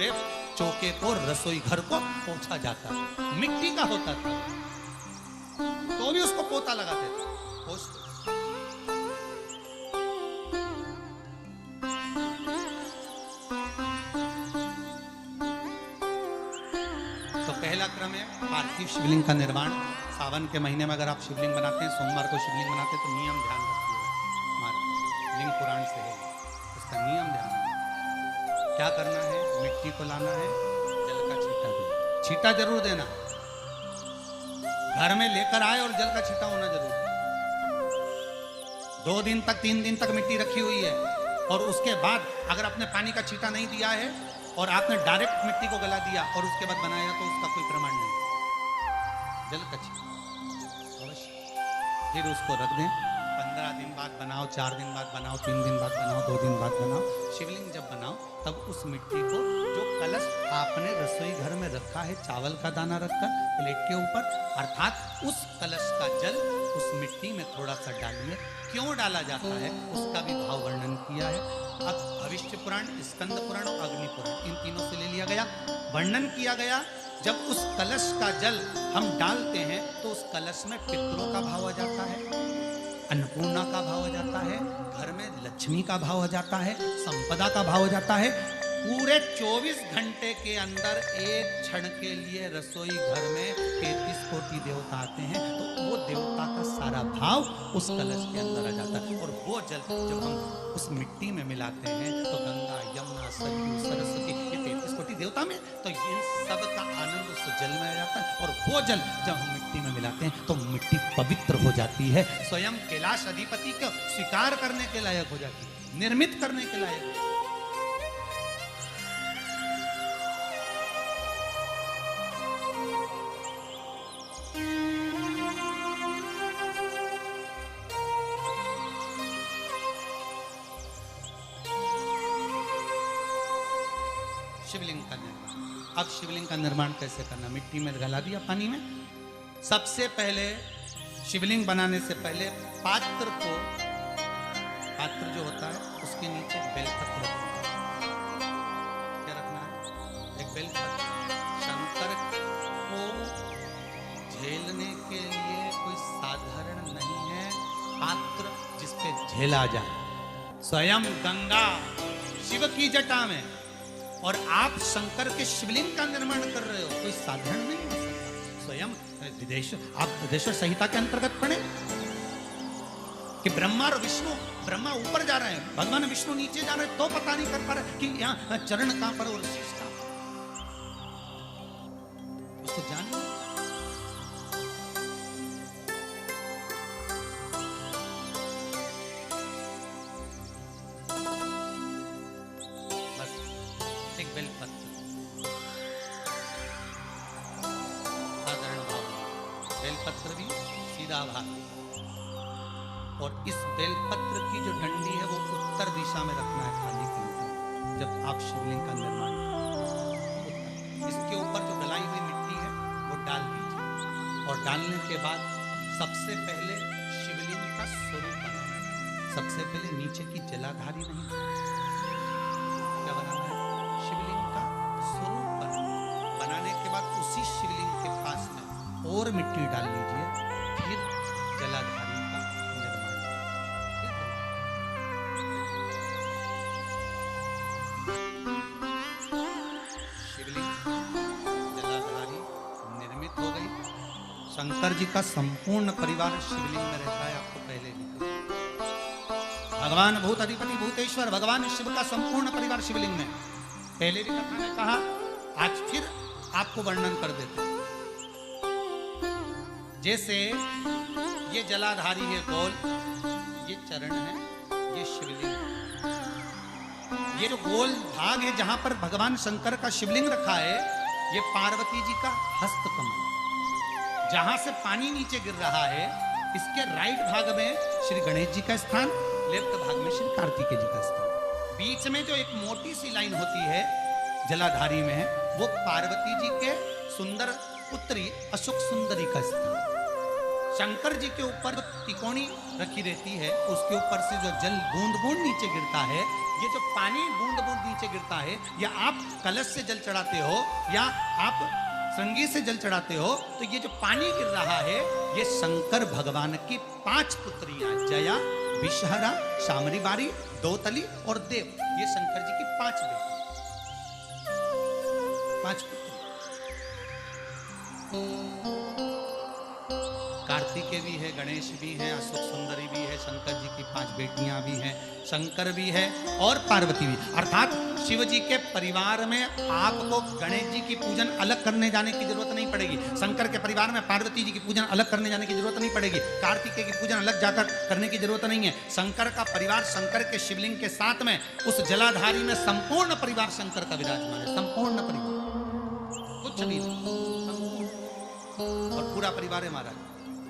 पूरे चौके को, रसोई घर को पोंछा जाता था। मिट्टी का होता था तो भी उसको पोता लगाते थे। तो पहला क्रम है पार्थिव शिवलिंग का निर्माण। सावन के महीने में अगर आप शिवलिंग बनाते हैं, सोमवार को शिवलिंग बनाते हैं, तो नियम ध्यान रखिए, हमारा लिंग पुराण से है, इसका नियम ध्यान रखिए। क्या करना है? मिट्टी को लाना है, जल का छींटा देना, छींटा जरूर देना, घर में लेकर आए और जल का छींटा होना जरूर। 2 दिन तक 3 दिन तक मिट्टी रखी हुई है और उसके बाद अगर आपने पानी का छींटा नहीं दिया है और आपने डायरेक्ट मिट्टी को गला दिया और उसके बाद बनाया तो उसका कोई प्रमाण नहीं। जल का छींटा फिर उसको रख दें। 15 दिन बाद बनाओ, 4 दिन बाद बनाओ, 3 दिन बाद बनाओ, 2 दिन बाद बनाओ। शिवलिंग जब बनाओ तब उस मिट्टी को, जो कलश आपने रसोई घर में रखा है चावल का दाना रखकर प्लेट के ऊपर, अर्थात उस कलश का जल उस मिट्टी में थोड़ा सा डालिए। क्यों डाला जाता है उसका भी भाव वर्णन किया है। अब भविष्य पुराण, स्कंद पुराण और अग्नि पुराण, इन तीनों से ले लिया गया। वर्णन किया गया जब उस कलश का जल हम डालते हैं तो उस कलश में पितरों का भाव आ जाता है, अन्नपूर्णा का भाव आ जाता है, घर में लक्ष्मी का भाव आ जाता है, संपदा का भाव आ जाता है। पूरे 24 घंटे के अंदर एक क्षण के लिए रसोई घर में 33 कोटि देवता आते हैं, तो वो देवता का सारा भाव उस कलश के अंदर आ जाता है। और वो जल जब हम उस मिट्टी में मिलाते हैं तो गंगा, यमुना, सरयू, सरस्वती, ये 33 कोटि देवता में, तो इन सब का आनंद उस जल में आ जाता है। और वो जल जब हम मिट्टी में मिलाते हैं तो मिट्टी पवित्र हो जाती है, स्वयं कैलाश अधिपति को स्वीकार करने के लायक हो जाती है, निर्मित करने के लायक। शिवलिंग का निर्माण। अब शिवलिंग का निर्माण कैसे करना? मिट्टी में गला दिया पानी में। सबसे पहले शिवलिंग बनाने से पहले पात्र को, पात्र जो होता है उसके नीचे बेलपत्र रखना है। क्या रखना है? एक बेलपत्र। शंकर को झेलने के लिए कोई साधारण नहीं है पात्र जिसपे झेला जाए। स्वयं गंगा शिव की जटा में और आप शंकर के शिवलिंग का निर्माण कर रहे हो, कोई साधारण नहीं हो सकता। स्वयं आप विदेश्वर संहिता के अंतर्गत पढ़े कि ब्रह्मा और विष्णु, ब्रह्मा ऊपर जा रहे हैं, भगवान विष्णु नीचे जा रहे हैं, तो पता नहीं कर पा रहे कि यहाँ चरण कहां पर और शीश कहां पर। उसको जानिए। बेलपत्र भी सीधा भाग, और इस बेलपत्र की जो डंडी है वो उत्तर दिशा में रखना है थाली के ऊपर जब आप शिवलिंग का निर्माण करें। इसके ऊपर जो गलाई हुई मिट्टी है वो डाल दीजिए और डालने के बाद सबसे पहले शिवलिंग का स्वरूप बनाना है। सबसे पहले नीचे की जलाधारी नहीं, क्या बनाना है? शिवलिंग का स्वरूप बनाने के बाद उसी शिवलिंग के पास में और मिट्टी डाल लीजिए, फिर जलाधारी का निर्माण। शिवलिंग जलाधारी निर्मित हो गई। शंकर जी का संपूर्ण परिवार शिवलिंग में रहता है, आपको पहले भी। भगवान भूत अधिपति भूतेश्वर भगवान शिव का संपूर्ण परिवार शिवलिंग में, पहले भी कथा में कहा, आज फिर आपको वर्णन कर देते हैं। जैसे ये जलाधारी है गोल, ये चरण है, ये शिवलिंग है। ये जो गोल भाग है जहां पर भगवान शंकर का शिवलिंग रखा है, ये पार्वती जी का हस्त कमल। जहां से पानी नीचे गिर रहा है, इसके राइट भाग में श्री गणेश जी का स्थान, लेफ्ट भाग में श्री कार्तिकेय जी का स्थान। बीच में जो एक मोटी सी लाइन होती है जलाधारी में, वो पार्वती जी के सुंदर पुत्री अशोक सुंदरी का स्थान। शंकर जी के ऊपर तिकोणी रखी रहती है, उसके ऊपर से जो जल बूंद बूंद नीचे गिरता है, ये जो पानी बूंद बूंद नीचे गिरता है, या आप कलश से जल चढ़ाते हो या आप श्रृंगी से जल चढ़ाते हो, तो ये जो पानी गिर रहा है ये शंकर भगवान की 5 पुत्रियां जया, विषहरा, शामरी बारी, दौतली और देव, ये शंकर जी की 5 बेटी, 5 पुत्र। कार्तिकेय भी है, गणेश भी है, अशोक सुंदरी भी है, शंकर जी की 5 बेटियां भी हैं, शंकर भी है और पार्वती भी। अर्थात शिव जी के परिवार में आपको गणेश जी की पूजन अलग करने जाने की जरूरत नहीं पड़ेगी, शंकर के परिवार में पार्वती जी की पूजन अलग करने जाने की जरूरत नहीं पड़ेगी, कार्तिकेय की पूजन अलग जाकर करने की जरूरत नहीं है। शंकर का परिवार शंकर के शिवलिंग के साथ में उस जलाधारी में संपूर्ण परिवार शंकर का विराजमान है, संपूर्ण परिवार, कुछ भी नहीं, और पूरा परिवार है महाराज।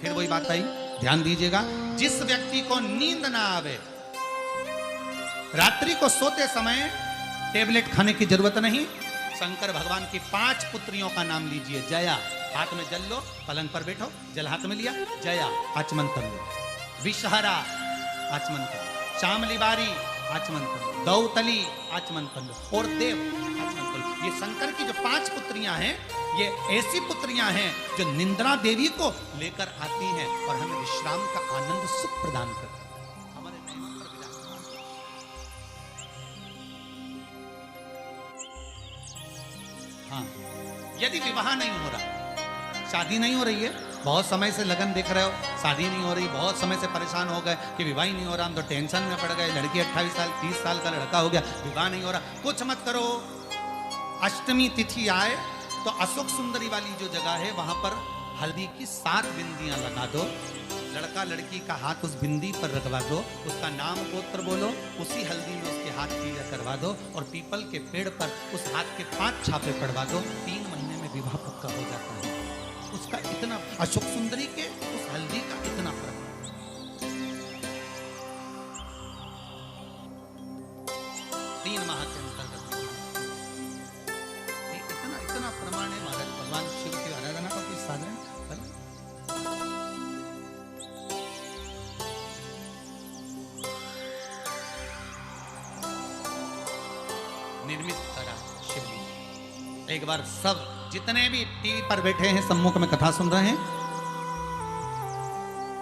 फिर वही बात आई, ध्यान दीजिएगा, जिस व्यक्ति को नींद ना आवे, रात्रि को सोते समय टेबलेट खाने की जरूरत नहीं, शंकर भगवान की 5 पुत्रियों का नाम लीजिए। जया, हाथ में जल लो, पलंग पर बैठो, जल हाथ में लिया, जया आचमन कर लो, विषहरा आचमन कर लो, शामली बारी आचमन कर लो, दौतली आचमन कर लो और देव आचमन कर लो। ये शंकर की जो 5 पुत्रियां हैं, ये ऐसी पुत्रियां हैं जो निंद्रा देवी को लेकर आती हैं और हमें विश्राम का आनंद सुख प्रदान करती हैं, हमारे नैनों पर विराजमान। हाँ, यदि विवाह नहीं हो रहा, शादी नहीं हो रही है, बहुत समय से लगन देख रहे हो, शादी नहीं हो रही, बहुत समय से परेशान हो गए कि विवाह ही नहीं हो रहा, हम तो टेंशन में पड़ गए, लड़की 28 साल 30 साल का लड़का हो गया, विवाह नहीं हो रहा, कुछ मत करो। अष्टमी तिथि आए तो अशोक सुंदरी वाली जो जगह है वहां पर हल्दी की 7 बिंदियां लगा दो, लड़का लड़की का हाथ उस बिंदी पर रखवा दो, उसका नाम गोत्र बोलो, उसी हल्दी में उसके हाथ पूजा करवा दो और पीपल के पेड़ पर उस हाथ के 5 छापे पड़वा दो, 3 महीने में विवाह पक्का हो जाता है। उसका इतना, अशोक सुंदरी के उस हल्दी का इतना प्रभाव, 3 माह के अंतर्गत इतना प्रमाण है महाराज। भगवान शिव की आराधना का कोई साधन निर्मित करा शिवलिंग। एक बार सब जितने भी टीवी पर बैठे हैं, सम्मुख में कथा सुन रहे हैं,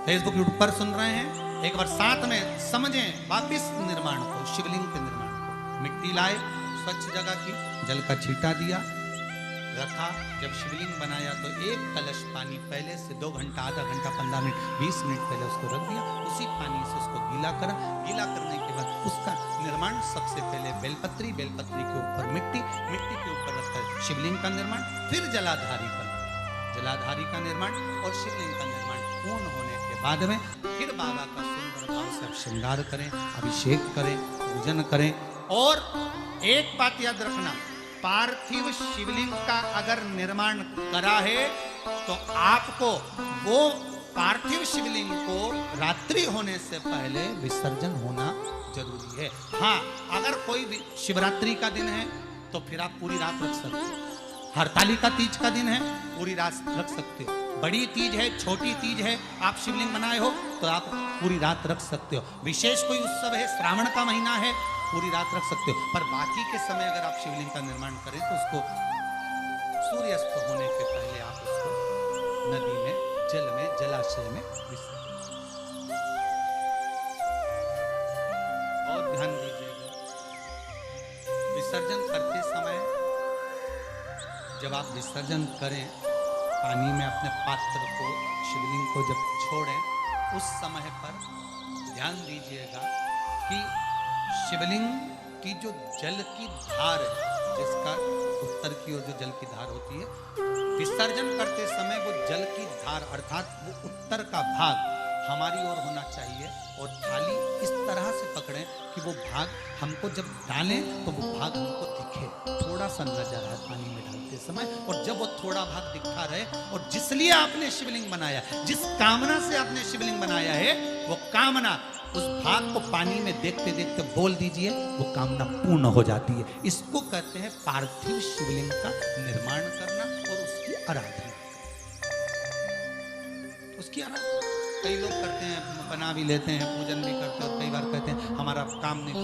फेसबुक यूट्यूब पर सुन रहे हैं, एक बार साथ में समझें वापिस निर्माण को, शिवलिंग के निर्माण को। मिट्टी लाए, स्वच्छ जगह की, जल का छींटा दिया, रखा। जब शिवलिंग बनाया तो 1 कलश पानी पहले से 2 घंटा, आधा घंटा, 15 मिनट, 20 मिनट पहले उसको रख दिया, उसी पानी से उसको गीला करा। गीला करने के बाद उसका निर्माण सबसे पहले बेलपत्री, बेलपत्री के ऊपर मिट्टी, मिट्टी के ऊपर रखकर शिवलिंग का निर्माण, फिर जलाधारी पर, जलाधारी का निर्माण और शिवलिंग का निर्माण पूर्ण होने के बाद में फिर बाबा का सुंदर भाव से श्रृंगार करें, अभिषेक करें, पूजन करें। और एक बात याद रखना, पार्थिव शिवलिंग का अगर निर्माण करा है तो आपको वो पार्थिव शिवलिंग को रात्रि होने से पहले विसर्जन होना जरूरी है। हाँ, अगर कोई शिवरात्रि का दिन है तो फिर आप पूरी रात रख सकते हो, हरतालिका तीज का दिन है पूरी रात रख सकते हो, बड़ी तीज है, छोटी तीज है, आप शिवलिंग बनाए हो तो आप पूरी रात रख सकते हो, विशेष कोई उत्सव है, श्रावण का महीना है, पूरी रात रख सकते हो। पर बाकी के समय अगर आप शिवलिंग का निर्माण करें तो उसको सूर्यास्त होने के पहले आप उसको नदी में, जल में, जलाशय में विसर्जन। और ध्यान दीजिएगा, विसर्जन करते समय जब आप विसर्जन करें, पानी में अपने पात्र को, शिवलिंग को जब छोड़ें, उस समय पर ध्यान दीजिएगा कि शिवलिंग की जो जल की धार है, जिसका उत्तर की ओर जो जल की धार होती है, विसर्जन करते समय वो जल की धार अर्थात वो उत्तर का भाग हमारी ओर होना चाहिए और थाली इस तरह से पकड़ें कि वो भाग हमको जब डालें तो वो भाग हमको दिखे, थोड़ा सा नजर आए पानी में डालते समय। और जब वो थोड़ा भाग दिखता रहे, और जिसलिए आपने शिवलिंग बनाया, जिस कामना से आपने शिवलिंग बनाया है, वो कामना उस भाग को पानी में देखते देखते बोल दीजिए, वो कामना पूर्ण हो जाती है। इसको कहते हैं पार्थिव शिवलिंग का निर्माण करना और उसकी आराधना, उसकी आराधना। कई लोग करते हैं, बना भी लेते हैं, पूजन भी करते हैं, और कई बार कहते हैं हमारा काम नहीं।